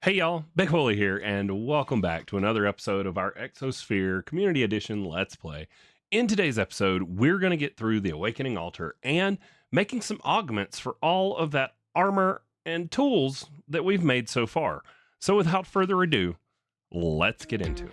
Hey y'all, Big Wooly here, and welcome back to another episode of our Exosphere Community Edition Let's Play. In today's episode, we're going to get through the Awakening Altar and making some augments for all of that armor and tools that we've made so far. So without further ado, let's get into it.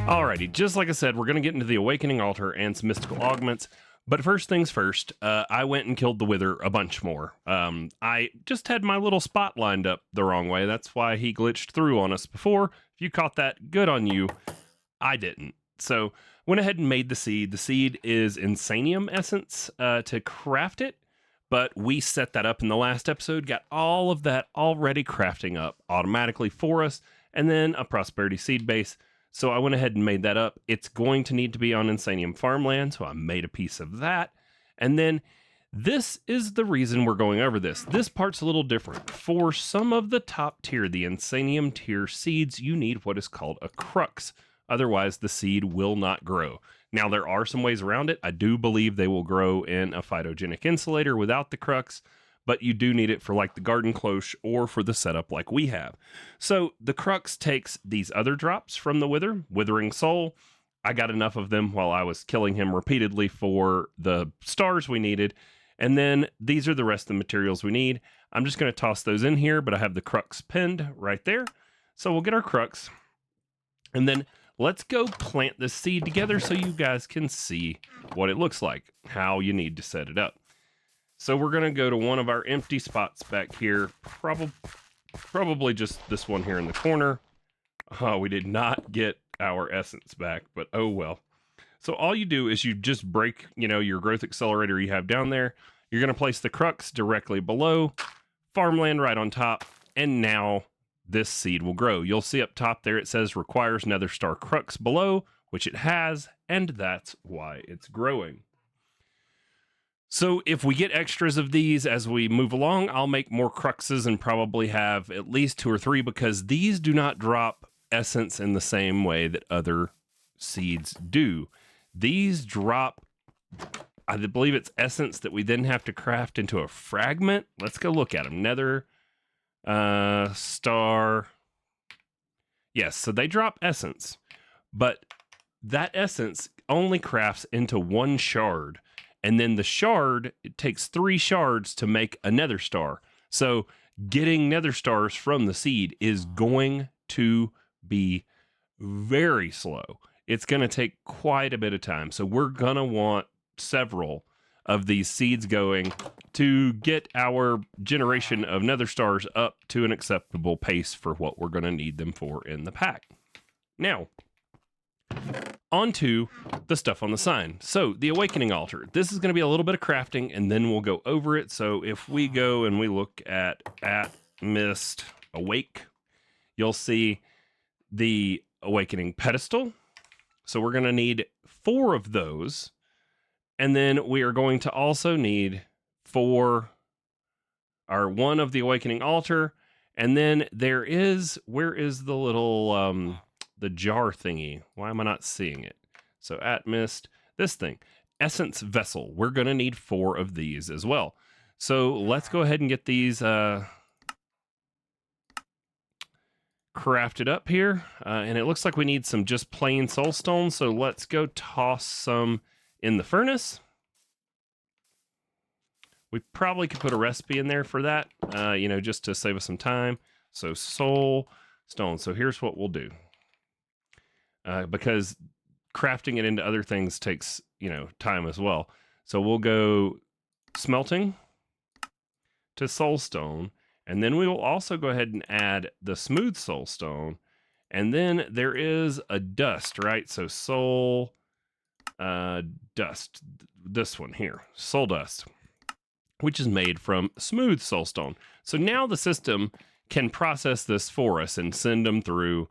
Alrighty, just like I said, we're going to get into the Awakening Altar and some mystical augments. But first things first, I went and killed the Wither a bunch more. I just had my little spot lined up the wrong way. That's why he glitched through on us before. If you caught that, good on you. I didn't. So went ahead and made the seed. The seed is Insanium Essence to craft it. But we set that up in the last episode, got all of that already crafting up automatically for us, and then a Prosperity Seed Base. So I went ahead and made that up. It's going to need to be on Insanium Farmland, so I made a piece of that. And then this is the reason we're going over this. This part's a little different. For some of the top tier, the Insanium tier seeds, you need what is called a crux. Otherwise, the seed will not grow. Now, there are some ways around it. I do believe they will grow in a phytogenic insulator without the crux, but you do need it for like the garden cloche or for the setup like we have. So the crux takes these other drops from the Withering Soul. I got enough of them while I was killing him repeatedly for the stars we needed. And then these are the rest of the materials we need. I'm just going to toss those in here, but I have the crux pinned right there. So we'll get our crux. And then let's go plant this seed together so you guys can see what it looks like, how you need to set it up. So we're going to go to one of our empty spots back here, probably just this one here in the corner. Oh, we did not get our essence back, but oh well. So all you do is you just break, your growth accelerator you have down there. You're going to place the crux directly below, farmland right on top, and now this seed will grow. You'll see up top there it says requires nether star crux below, which it has, and that's why it's growing. So if we get extras of these as we move along, I'll make more cruxes and probably have at least 2 or 3 because these do not drop essence in the same way that other seeds do. These drop, I believe it's essence that we then have to craft into a fragment. Let's go look at them. Nether star. Yes, so they drop essence, but that essence only crafts into 1 shard. And then the shard, it takes 3 shards to make a nether star. So getting nether stars from the seed is going to be very slow. It's going to take quite a bit of time. So we're going to want several of these seeds going to get our generation of nether stars up to an acceptable pace for what we're going to need them for in the pack. Now, onto the stuff on the sign. So the Awakening Altar. This is going to be a little bit of crafting and then we'll go over it. So if we go and we look at mist awake, you'll see the Awakening pedestal. So we're going to need 4 of those. And then we are going to also need 4 or 1 of the Awakening Altar. And then there is, where is the little the jar thingy? Why am I not seeing it? So at mist, this thing, essence vessel. We're going to need 4 of these as well. So let's go ahead and get these crafted up here. And it looks like we need some just plain soulstone. So let's go toss some in the furnace. We probably could put a recipe in there for that, just to save us some time. So soul stone. So here's what we'll do. Because crafting it into other things takes, time as well. So we'll go smelting to soulstone, and then we will also go ahead and add the smooth soulstone, and then there is a dust, right? So soul dust, this one here, soul dust, which is made from smooth soulstone. So now the system can process this for us and send them through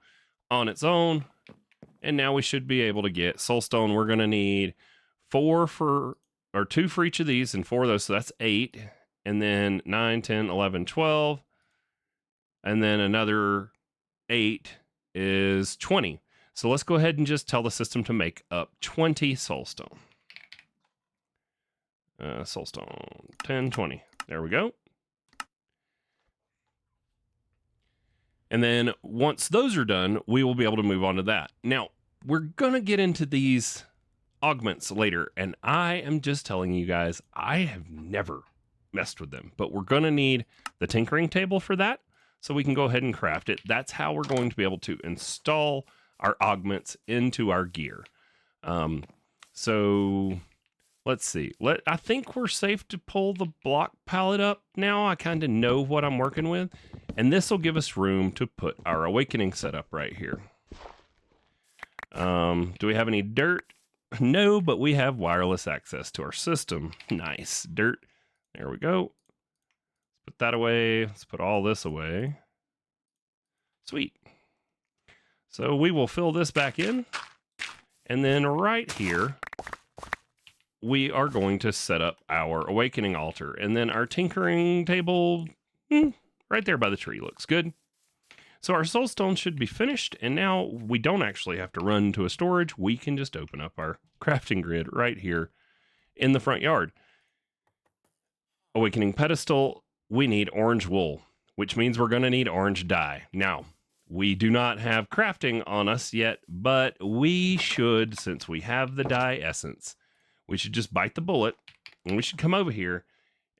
on its own. And now we should be able to get soulstone. We're going to need 2 for each of these and 4 of those. So that's 8. And then 9, 10, 11, 12. And then another 8 is 20. So let's go ahead and just tell the system to make up 20 soulstone. Soulstone, 10, 20. There we go. And then once those are done, we will be able to move on to that. Now, we're going to get into these augments later, and I am just telling you guys, I have never messed with them, but we're going to need the tinkering table for that, so we can go ahead and craft it. That's how we're going to be able to install our augments into our gear. So let's see. I think we're safe to pull the block palette up now. I kind of know what I'm working with, and this will give us room to put our awakening setup right here. Do we have any dirt? No, but we have wireless access to our system. Nice. Dirt. There we go. Let's put that away. Let's put all this away. Sweet. So we will fill this back in. And then right here, we are going to set up our awakening altar. And then our tinkering table, right there by the tree, looks good. So our soulstone should be finished, and now we don't actually have to run to a storage. We can just open up our crafting grid right here in the front yard. Awakening pedestal, we need orange wool, which means we're going to need orange dye. Now, we do not have crafting on us yet, but we should, since we have the dye essence, we should just bite the bullet, and we should come over here,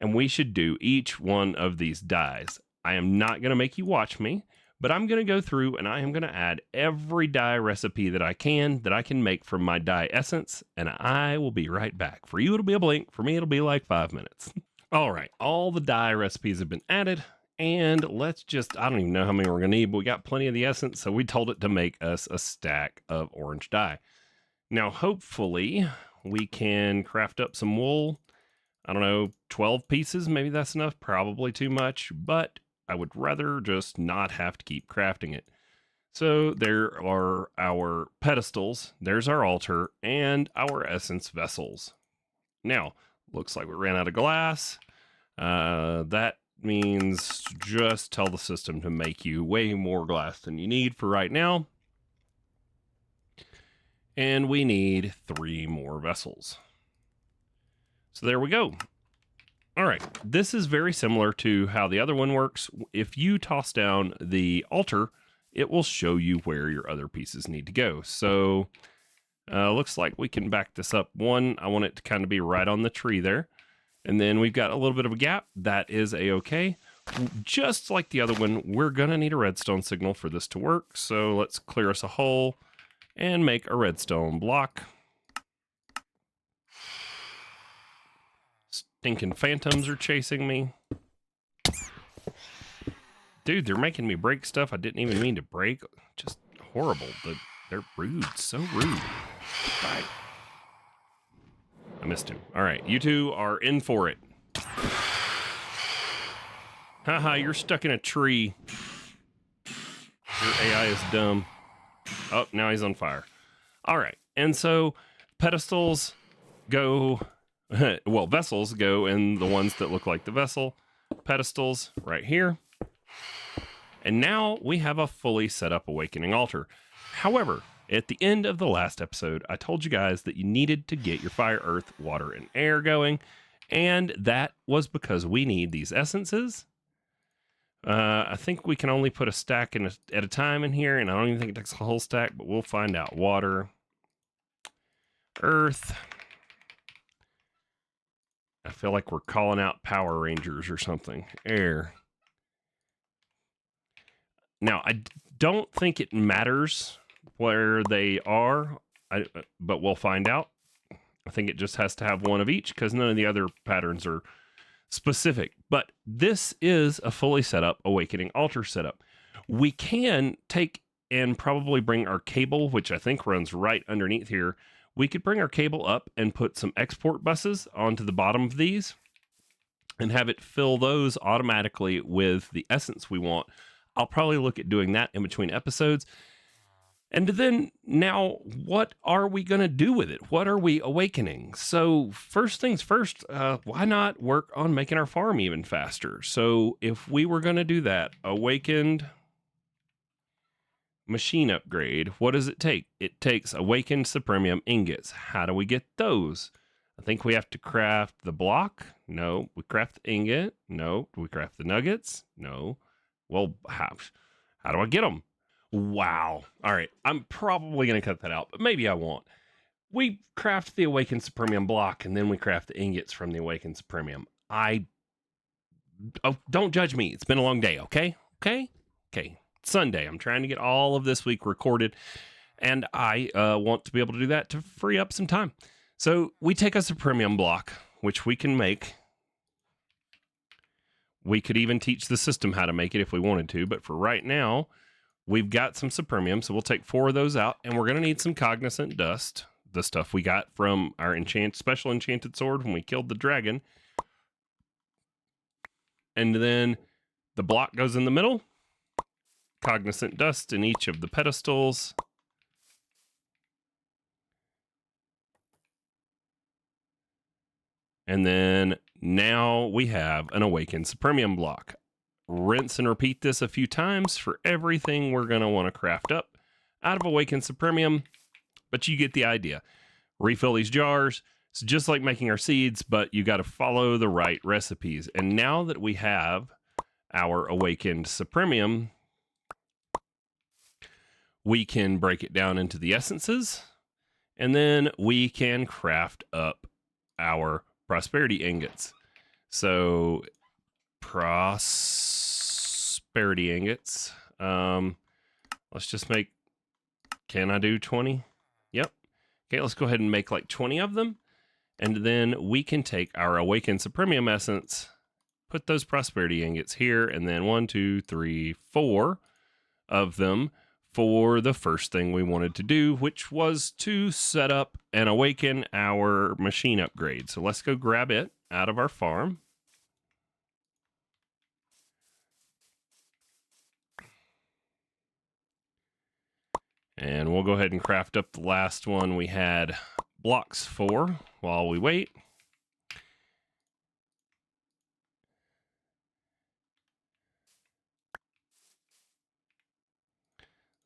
and we should do each one of these dyes. I am not going to make you watch me, but I'm going to go through and I am going to add every dye recipe that I can make from my dye essence, and I will be right back. For you, it'll be a blink. For me, it'll be like 5 minutes. All right, all the dye recipes have been added, and let's just, I don't even know how many we're going to need, but we got plenty of the essence, so we told it to make us a stack of orange dye. Now, hopefully, we can craft up some wool. I don't know, 12 pieces, maybe that's enough, probably too much, but I would rather just not have to keep crafting it. So there are our pedestals, there's our altar, and our essence vessels. Now, looks like we ran out of glass. That means just tell the system to make you way more glass than you need for right now. And we need 3 more vessels. So there we go. All right, this is very similar to how the other one works. If you toss down the altar, it will show you where your other pieces need to go. So looks like we can back this up. One, I want it to kind of be right on the tree there. And then we've got a little bit of a gap. That is a-okay. Just like the other one, we're going to need a redstone signal for this to work. So let's clear us a hole and make a redstone block. Stinking phantoms are chasing me. Dude, they're making me break stuff I didn't even mean to break. Just horrible. They're rude. So rude. Bye. I missed him. All right, you two are in for it. Haha, you're stuck in a tree. Your AI is dumb. Oh, now he's on fire. All right, and so pedestals go... well, vessels go in the ones that look like the vessel. Pedestals right here. And now we have a fully set up awakening altar. However, at the end of the last episode, I told you guys that you needed to get your fire, earth, water, and air going. And that was because we need these essences. I think we can only put a stack at a time in here, and I don't even think it takes a whole stack, but we'll find out. Water, earth. I feel like we're calling out Power Rangers or something. Air. Now, I don't think it matters where they are, but we'll find out. I think it just has to have one of each because none of the other patterns are specific. But this is a fully set up awakening altar setup. We can take and probably bring our cable, which I think runs right underneath here. We could bring our cable up and put some export buses onto the bottom of these and have it fill those automatically with the essence we want. I'll probably look at doing that in between episodes. And then now, what are we going to do with it? What are we awakening? So first things first, why not work on making our farm even faster? So if we were going to do that, awakened machine upgrade, what does it take? It takes awakened supremium ingots. How do we get those? I think we have to craft the block. No. We craft the ingot. No. Do we craft the nuggets? No. Well, how do I get them? Wow. All right. I'm probably going to cut that out, but maybe I won't. We craft the Awakened Supremium block, and then we craft the ingots from the Awakened Supremium. Don't judge me. It's been a long day, okay? Okay? Sunday. I'm trying to get all of this week recorded, and I want to be able to do that to free up some time. So we take us a Supremium block, which we can make. We could even teach the system how to make it if we wanted to, but for right now, we've got some Supremium, so we'll take 4 of those out, and we're going to need some Cognizant Dust, the stuff we got from our special enchanted sword when we killed the dragon. And then the block goes in the middle, Cognizant Dust in each of the pedestals. And then now we have an Awakened Supremium block. Rinse and repeat this a few times for everything we're going to want to craft up out of Awakened Supremium, but you get the idea. Refill these jars. It's just like making our seeds, but you got to follow the right recipes. And now that we have our Awakened Supremium, we can break it down into the essences, and then we can craft up our prosperity ingots. So prosperity ingots. Let's just make, can I do 20? Yep. Okay, let's go ahead and make like 20 of them. And then we can take our Awakened Supremium essence, put those prosperity ingots here, and then 1, 2, 3, 4 of them for the first thing we wanted to do, which was to set up and awaken our machine upgrade. So let's go grab it out of our farm. And we'll go ahead and craft up the last one we had blocks for while we wait.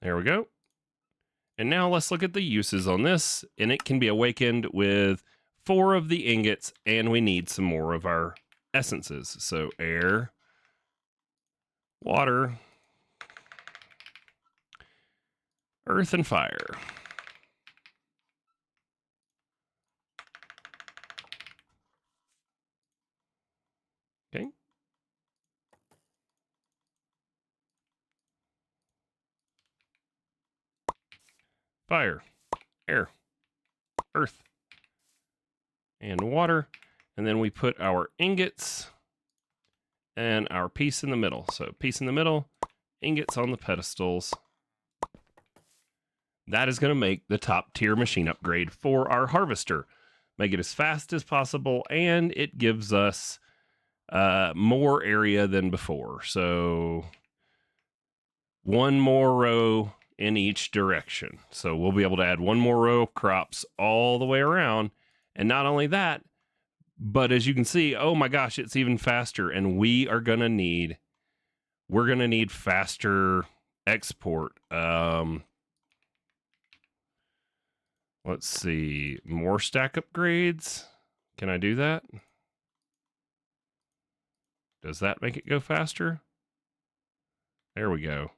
There we go. And now let's look at the uses on this. And it can be awakened with 4 of the ingots, and we need some more of our essences. So air, water, earth, and fire. Okay. Fire, air, earth, and water. And then we put our ingots and our piece in the middle. So piece in the middle, ingots on the pedestals. That is going to make the top tier machine upgrade for our harvester. Make it as fast as possible, and it gives us more area than before. So 1 more row in each direction. So we'll be able to add 1 more row of crops all the way around. And not only that, but as you can see, oh my gosh, it's even faster. And we're going to need faster export. Let's see, more stack upgrades. Can I do that? Does that make it go faster? There we go.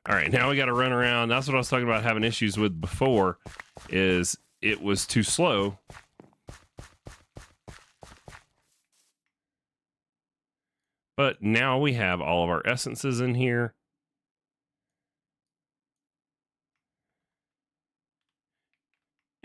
All right, now we got to run around. That's what I was talking about having issues with before, is it was too slow. But now we have all of our essences in here.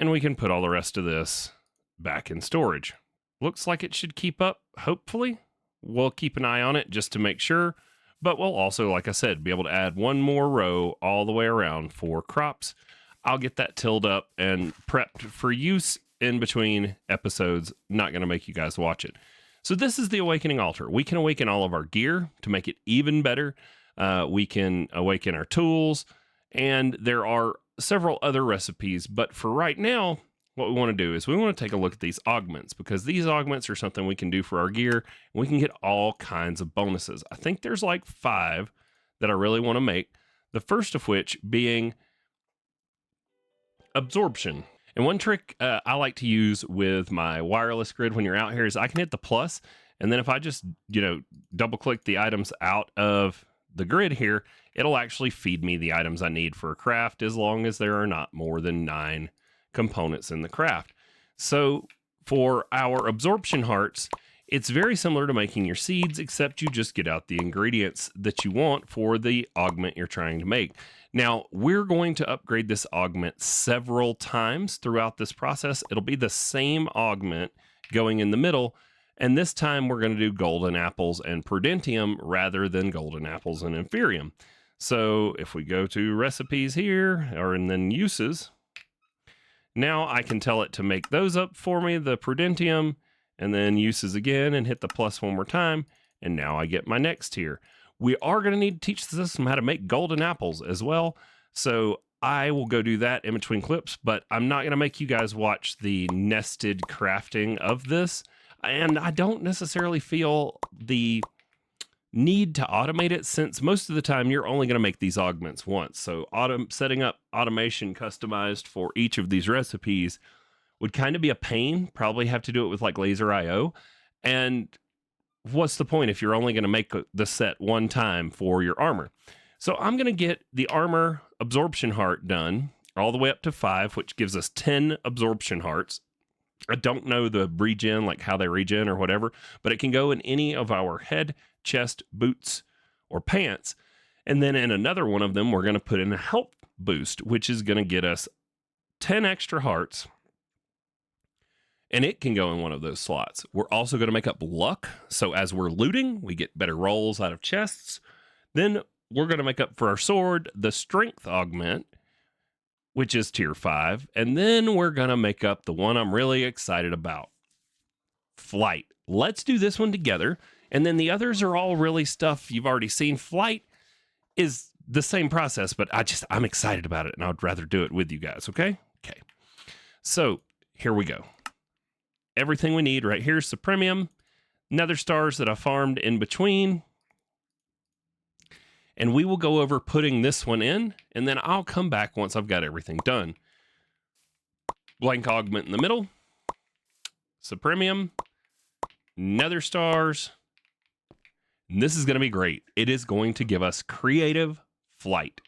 And we can put all the rest of this back in storage. Looks like it should keep up, hopefully. We'll keep an eye on it just to make sure. But we'll also, like I said, be able to add 1 more row all the way around for crops. I'll get that tilled up and prepped for use in between episodes. Not going to make you guys watch it. So this is the Awakening Altar. We can awaken all of our gear to make it even better. We can awaken our tools. And there are several other recipes. But for right now, what we want to do is we want to take a look at these augments, because these augments are something we can do for our gear. And we can get all kinds of bonuses. I think there's like 5 that I really want to make. The first of which being absorption. And one trick I like to use with my wireless grid when you're out here is I can hit the plus, and then if I just, double click the items out of the grid here, it'll actually feed me the items I need for a craft as long as there are not more than 9 components in the craft. So for our absorption hearts, it's very similar to making your seeds, except you just get out the ingredients that you want for the augment you're trying to make. Now, we're going to upgrade this augment several times throughout this process. It'll be the same augment going in the middle, and this time we're going to do golden apples and prudentium rather than golden apples and inferium. So if we go to recipes here, and then uses, now I can tell it to make those up for me, the prudentium, and then uses again and hit the plus one more time, and now I get my next tier. We are going to need to teach the system how to make golden apples as well, so I will go do that in between clips, but I'm not going to make you guys watch the nested crafting of this, and I don't necessarily feel the need to automate it, since most of the time you're only going to make these augments once. So setting up automation customized for each of these recipes would kind of be a pain. Probably have to do it with like laser IO. And what's the point if you're only going to make the set one time for your armor? So I'm going to get the armor absorption heart done all the way up to 5, which gives us 10 absorption hearts. I don't know the regen, like how they regen or whatever, but it can go in any of our head, chest, boots, or pants. And then in another one of them, we're going to put in a health boost, which is going to get us 10 extra hearts. And it can go in one of those slots. We're also going to make up luck. So as we're looting, we get better rolls out of chests. Then we're going to make up for our sword, the strength augment, which is tier 5. And then we're going to make up the one I'm really excited about, flight. Let's do this one together. And then the others are all really stuff you've already seen. Flight is the same process, but I'm excited about it, and I'd rather do it with you guys, okay? Okay. So here we go. Everything we need right here is Supremium, nether stars that I farmed in between. And we will go over putting this one in, and then I'll come back once I've got everything done. Blank augment in the middle. Supremium. Nether stars. And this is going to be great. It is going to give us creative flight.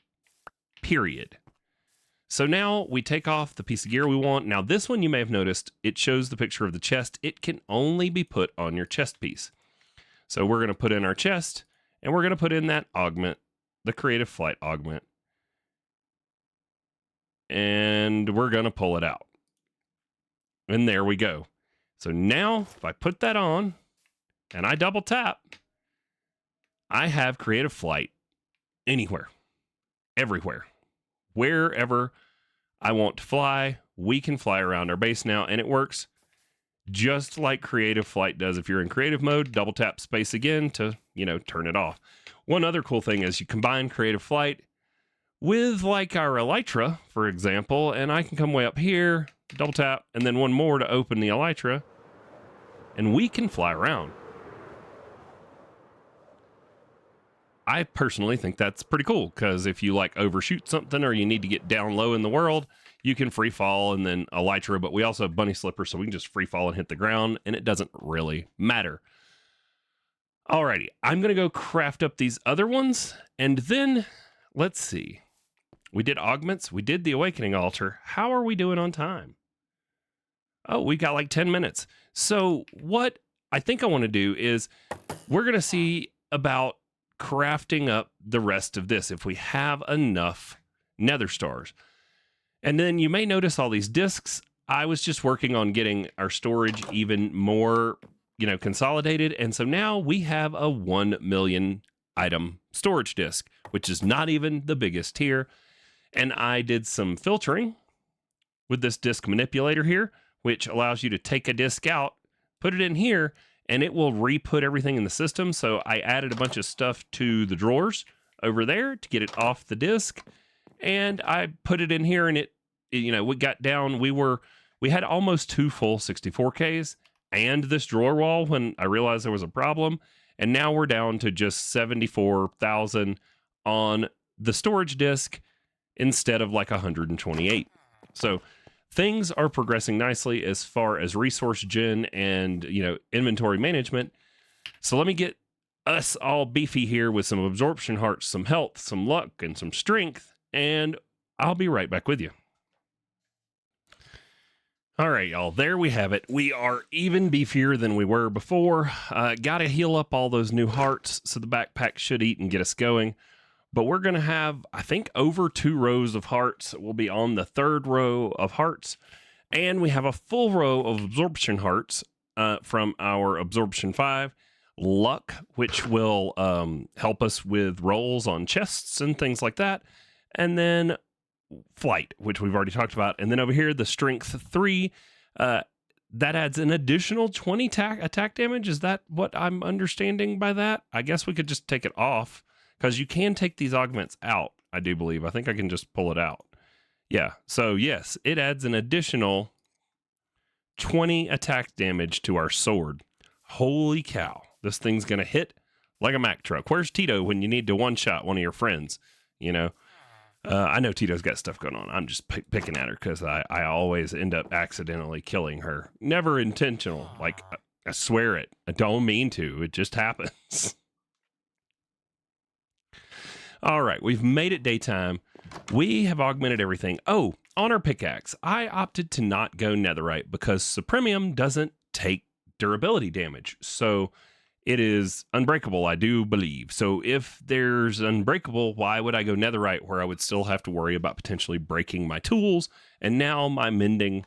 Period. So now we take off the piece of gear we want. Now this one, you may have noticed, it shows the picture of the chest. It can only be put on your chest piece. So we're going to put in our chest, and we're going to put in that augment, the creative flight augment. And we're going to pull it out. And there we go. So now if I put that on and I double tap, I have creative flight anywhere, everywhere, wherever I want to fly. We can fly around our base now, and it works just like creative flight does. If you're in creative mode, double tap space again to, turn it off. One other cool thing is you combine creative flight with like our elytra, for example, and I can come way up here, double tap, and then one more to open the elytra, and we can fly around. I personally think that's pretty cool, because if you like overshoot something or you need to get down low in the world, you can free fall and then elytra, but we also have bunny slippers, so we can just free fall and hit the ground, and it doesn't really matter. Alrighty, I'm going to go craft up these other ones, and then, let's see. We did augments, we did the awakening altar. How are we doing on time? Oh, we got like 10 minutes. So what I think I want to do is we're going to see about crafting up the rest of this if we have enough nether stars. And then you may notice all these discs. I was just working on getting our storage even more, consolidated. And so now we have a 1 million item storage disk, which is not even the biggest tier. And I did some filtering with this disk manipulator here, which allows you to take a disk out, put it in here, and it will re-put everything in the system. So I added a bunch of stuff to the drawers over there to get it off the disk. And I put it in here, and we got down, we had almost 2 full 64Ks and this drawer wall when I realized there was a problem. And now we're down to just 74,000 on the storage disk instead of like 128. So things are progressing nicely as far as resource gen and, inventory management. So let me get us all beefy here with some absorption hearts, some health, some luck, and some strength, and I'll be right back with you. All right, y'all, there we have it. We are even beefier than we were before. Gotta heal up all those new hearts, so the backpack should eat and get us going. But we're going to have, I think, over 2 rows of hearts. We'll be on the 3rd row of hearts. And we have a full row of absorption hearts from our absorption 5. Luck, which will help us with rolls on chests and things like that. And then flight, which we've already talked about. And then over here, the strength 3. That adds an additional 20 attack damage. Is that what I'm understanding by that? I guess we could just take it off. Because you can take these augments out, I do believe. I think I can just pull it out. Yeah, so yes, it adds an additional 20 attack damage to our sword. Holy cow. This thing's going to hit like a Mack truck. Where's Tito when you need to one-shot one of your friends? I know Tito's got stuff going on. I'm just picking at her because I always end up accidentally killing her. Never intentional. Like, I swear it. I don't mean to. It just happens. All right, we've made it daytime. We have augmented everything. Oh, on our pickaxe, I opted to not go netherite because supremium doesn't take durability damage. So it is unbreakable, I do believe. So if there's unbreakable, why would I go netherite where I would still have to worry about potentially breaking my tools? And now my mending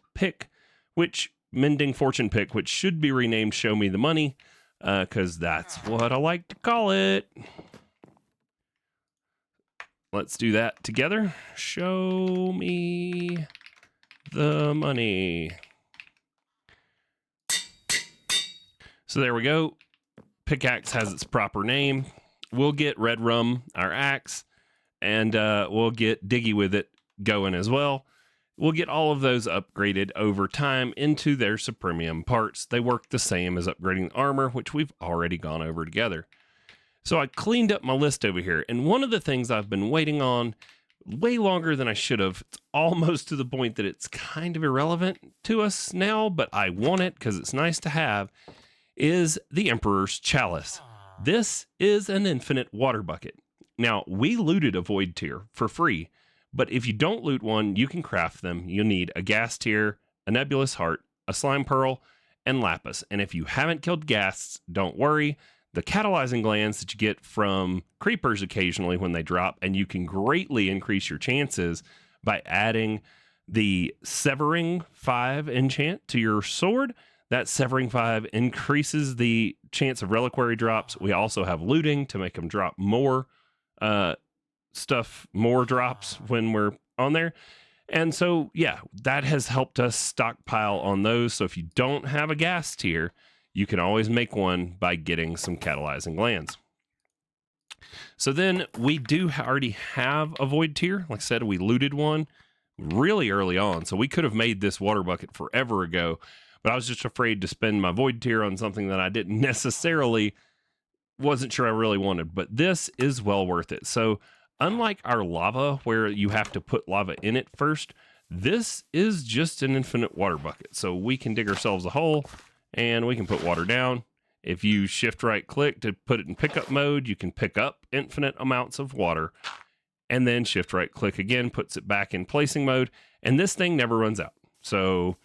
fortune pick, which should be renamed Show Me the Money, because that's what I like to call it. Let's do that together. Show me the money. So there we go. Pickaxe has its proper name. We'll get Red Rum, our axe, and we'll get Diggy with it going as well. We'll get all of those upgraded over time into their supremium parts. They work the same as upgrading armor, which we've already gone over together. So I cleaned up my list over here, and one of the things I've been waiting on way longer than I should have, it's almost to the point that it's kind of irrelevant to us now, but I want it because it's nice to have, is the Emperor's Chalice. This is an infinite water bucket. Now, we looted a void tier for free, but if you don't loot one, you can craft them. You'll need a gas tier, a nebulous heart, a slime pearl, and lapis. And if you haven't killed ghasts, don't worry. The catalyzing glands that you get from creepers occasionally when they drop, and you can greatly increase your chances by adding the Severing 5 enchant to your sword. That Severing 5 increases the chance of reliquary drops. We also have looting to make them drop more more drops when we're on there. And so, yeah, that has helped us stockpile on those. So if you don't have a gas tier, you can always make one by getting some catalyzing glands. So then we do already have a void tier. Like I said, we looted one really early on. So we could have made this water bucket forever ago, but I was just afraid to spend my void tier on something that I didn't necessarily, wasn't sure I really wanted. But this is well worth it. So unlike our lava where you have to put lava in it first, this is just an infinite water bucket. So we can dig ourselves a hole, and we can put water down. If you shift right click to put it in pickup mode, you can pick up infinite amounts of water, and then shift right click again, puts it back in placing mode, and this thing never runs out. So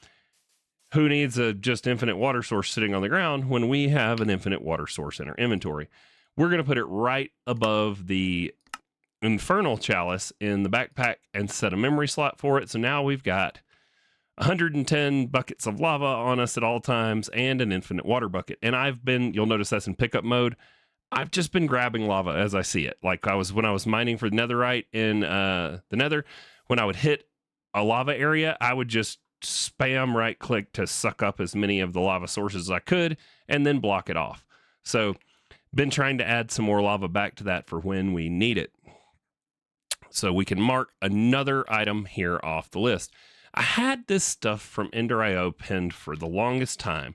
who needs a just infinite water source sitting on the ground when we have an infinite water source in our inventory? We're going to put it right above the Infernal Chalice in the backpack and set a memory slot for it. So now we've got 110 buckets of lava on us at all times and an infinite water bucket. And you'll notice that's in pickup mode. I've just been grabbing lava as I see it. Like when I was mining for netherite in the nether, when I would hit a lava area, I would just spam right click to suck up as many of the lava sources as I could and then block it off. So been trying to add some more lava back to that for when we need it. So we can mark another item here off the list. I had this stuff from Ender.io pinned for the longest time,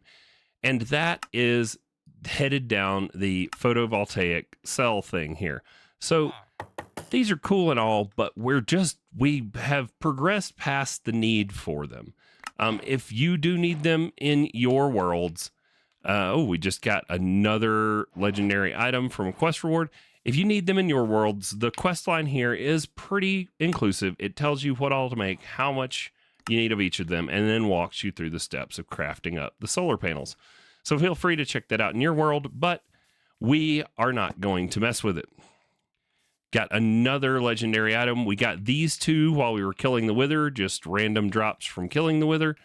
and that is headed down the photovoltaic cell thing here. So these are cool and all, but we have progressed past the need for them. If you do need them in your worlds, we just got another legendary item from a quest reward. If you need them in your worlds, the quest line here is pretty inclusive. It tells you what all to make, how much you need of each of them, and then walks you through the steps of crafting up the solar panels. So feel free to check that out in your world, but we are not going to mess with it. Got another legendary item. We got these two while we were killing the Wither, just random drops from killing the Wither.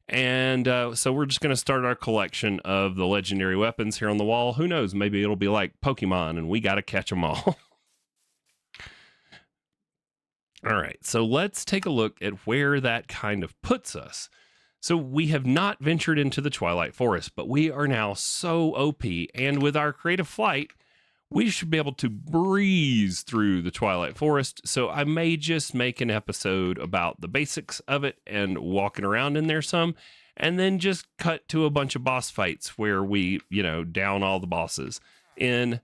And so we're just going to start our collection of the legendary weapons here on the wall. Who knows? Maybe it'll be like Pokemon and we got to catch them all. All right, so let's take a look at where that kind of puts us. So we have not ventured into the Twilight Forest, but we are now so OP. And with our creative flight, we should be able to breeze through the Twilight Forest. So I may just make an episode about the basics of it and walking around in there some, and then just cut to a bunch of boss fights where we, down all the bosses in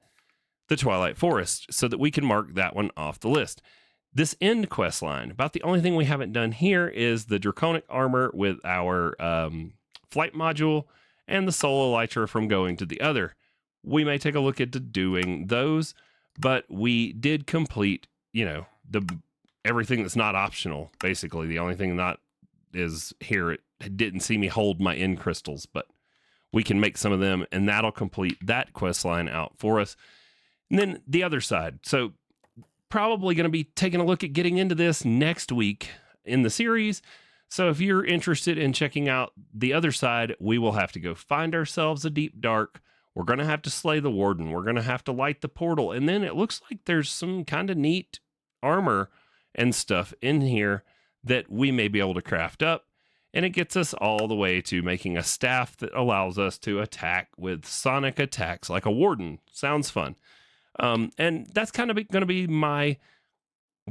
the Twilight Forest so that we can mark that one off the list. This end quest line, about the only thing we haven't done here is the Draconic armor with our flight module and the Soul Elytra from going to the other. We may take a look at doing those, but we did complete, everything that's not optional. Basically, the only thing not is here. It didn't see me hold my end crystals, but we can make some of them, and that'll complete that quest line out for us. And then the other side. So probably going to be taking a look at getting into this next week in the series. So if you're interested in checking out the other side, we will have to go find ourselves a deep dark. We're going to have to slay the warden. We're going to have to light the portal. And then it looks like there's some kind of neat armor and stuff in here that we may be able to craft up. And it gets us all the way to making a staff that allows us to attack with sonic attacks like a warden. Sounds fun. And that's kind of going to be my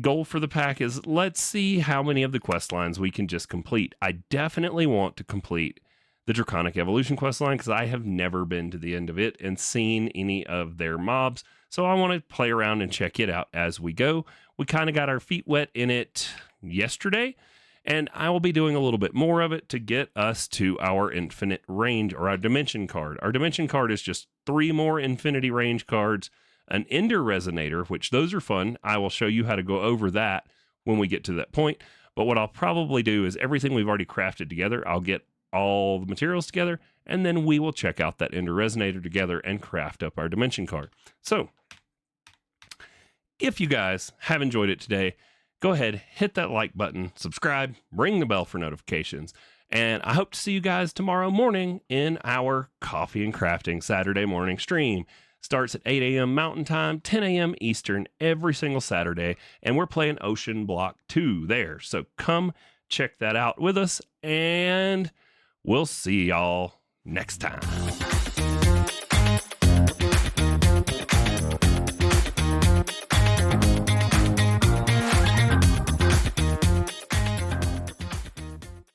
goal for the pack is let's see how many of the quest lines we can just complete. I definitely want to complete the Draconic Evolution quest line because I have never been to the end of it and seen any of their mobs. So I want to play around and check it out as we go. We kind of got our feet wet in it yesterday, and I will be doing a little bit more of it to get us to our infinite range or our dimension card. Our dimension card is just 3 more infinity range cards, an Ender Resonator, which those are fun. I will show you how to go over that when we get to that point. But what I'll probably do is everything we've already crafted together, I'll get all the materials together, and then we will check out that Ender Resonator together and craft up our dimension card. So if you guys have enjoyed it today, go ahead, hit that like button, subscribe, ring the bell for notifications, and I hope to see you guys tomorrow morning in our Coffee and Crafting Saturday morning stream. Starts at 8 a.m. Mountain Time, 10 a.m. Eastern every single Saturday, and we're playing Ocean Block 2 there. So come check that out with us, and we'll see y'all next time.